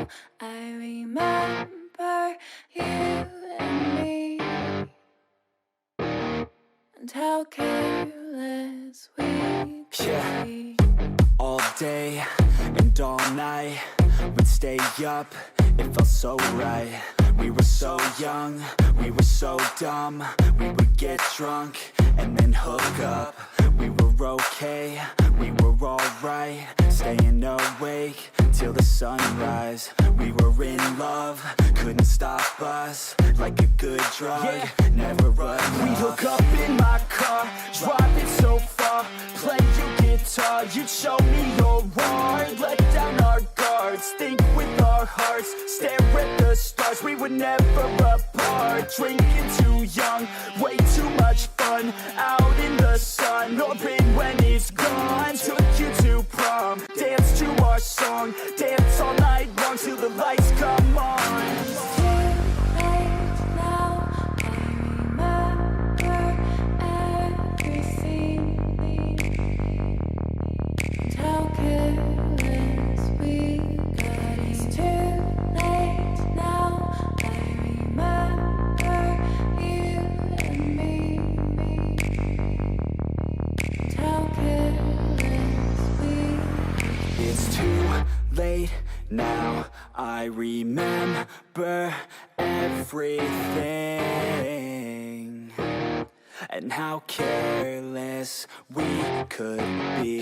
now I remember you and me, and how careless we could be. All day and all night, we'd stay up, it felt so right. We were so young, we were so dumb. We would get drunk and then hook up. We were okay, we were alright, staying awake till the sunrise. We were in love, couldn't stop us, like a good drug, never enough. We'd hook up in my car, driving so far, play your guitar, you'd show me your art, let down our guards, think with our hearts, stare at the stars. We were never apart, drinking too young, way too much fun, out in the sun, open when it's gone. Took you to prom, dance to our song, dance all night long till the lights come on. It's too late now, I remember everything, and how careless we got. It's too late now, I remember you and me, and how careless we got. It's too late now, I remember everything, and how careless we could be,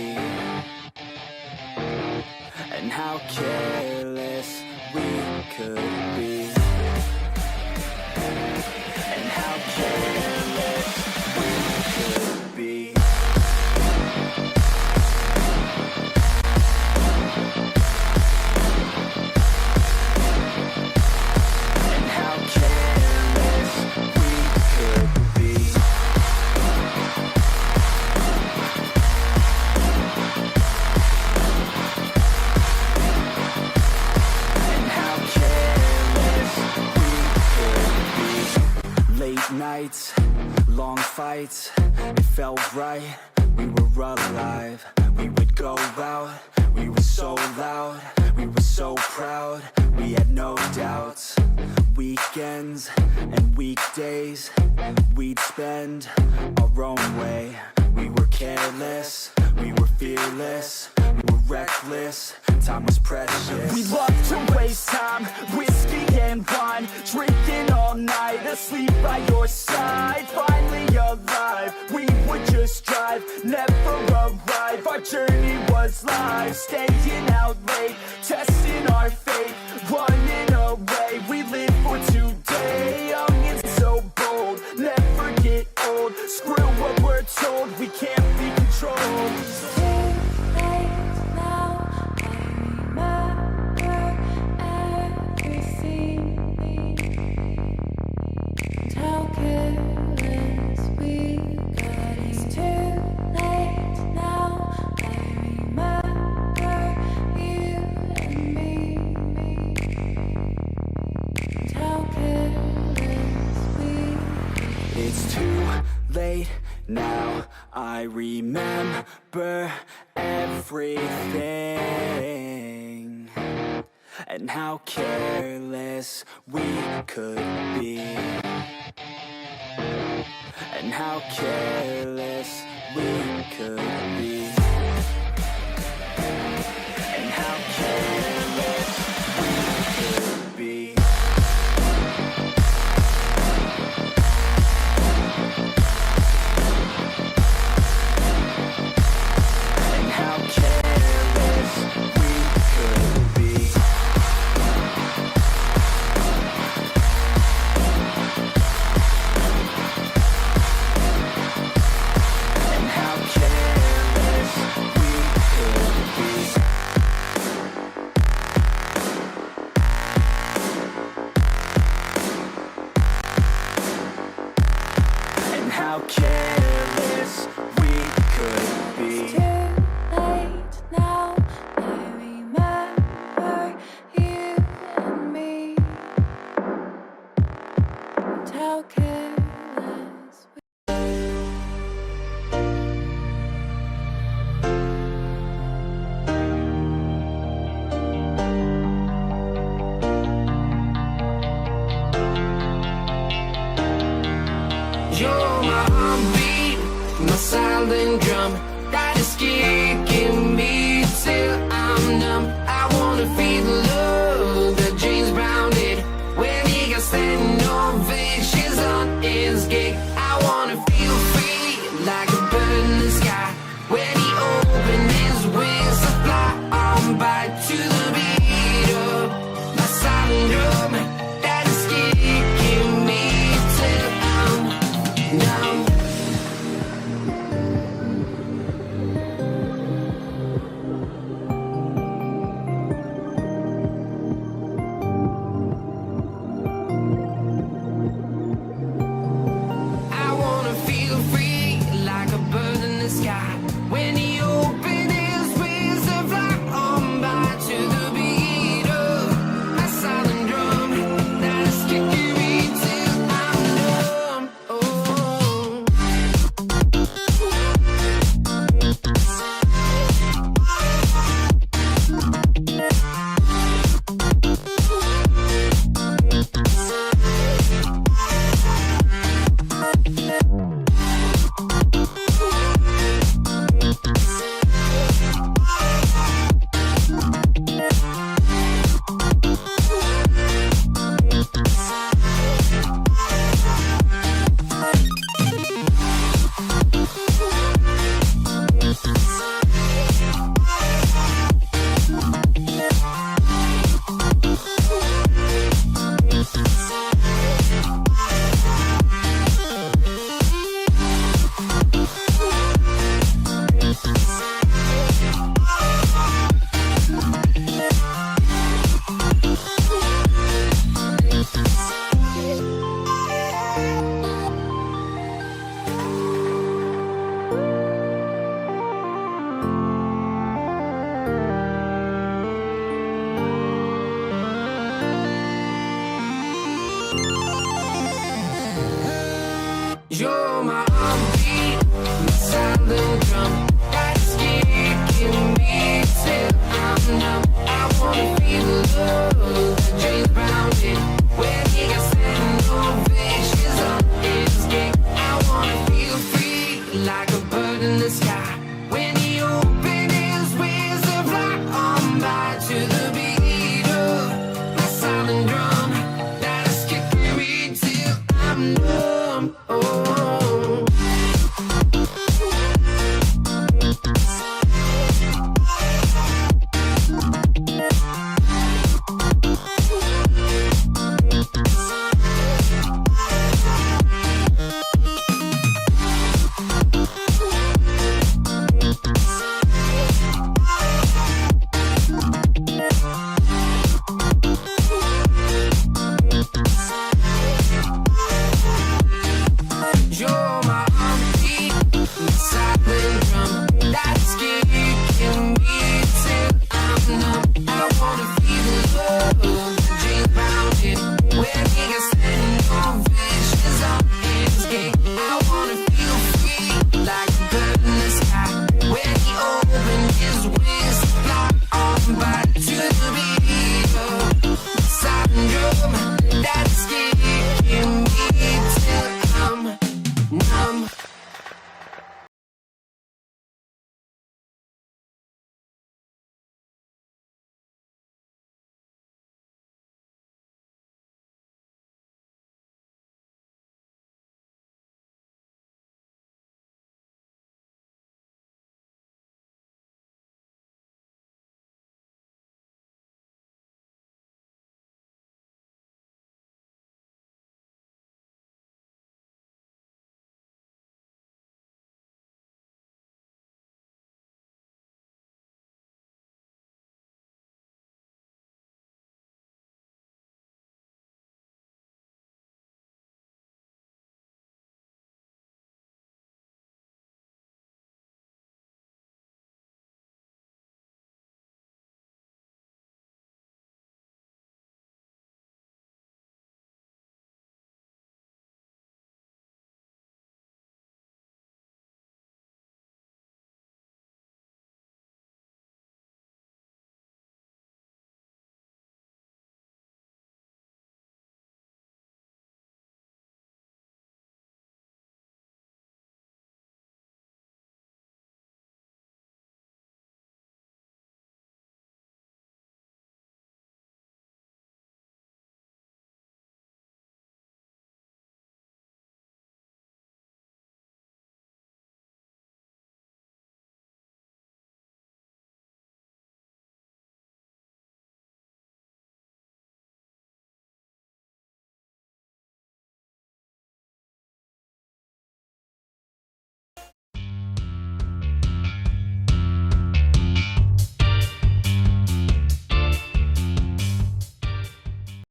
and how careless we could be, and how careless we could be. Nights, long fights, it felt right, we were alive. We would go out, we were so loud, we were so proud, we had no doubts. Weekends and weekdays, we'd spend our own way. We were careless, we were fearless, we were reckless, time was precious. We loved to waste time, whiskey and wine, drinking all night, asleep by your side. Finally alive, we would just drive, never arrive. Our journey was live, staying out late, testing our fate, running away. We live for today, young and so bold, never get old. Screw what we're told, we can't be controlled. It's too late now, I remember everything, and how careless we got. It's too late now, I remember you and me, and how careless we got. It's too late now, I remember everything, and how careless we could be, and how careless we could be, and how careless we could be. And how careless we could be. And how careless we could be. And how careless we could be. It's too late now, I remember you and me, and how careless we. You're my heartbeat, my silent drum that is kicking me till I'm numb. I wanna feel the love that James Brown did when he got standing ovations on his gig. I wanna feel free like a bird in the sky when he opened his wings to fly on by to the beat of my silent drum that is kicking me till I'm numb. I wanna feel free like a bird in the sky when he opened his wings and fly on by to the beat of my silent drum that is kicking me till I'm numb. Oh. You're my heartbeat, my silent drum that's kicking me till I'm numb. I wanna feel the love that James Brown did when he got standing ovations on his gig. I wanna feel free like a bird in the sky when he opened his wings and fly on by to the beat of my silent drum that is kicking me till I'm numb. Oh. You're my heartbeat, my silent drum that's kicking me till I'm numb. I wanna feel the love that James Brown did when he got standing ovations on his gig. I wanna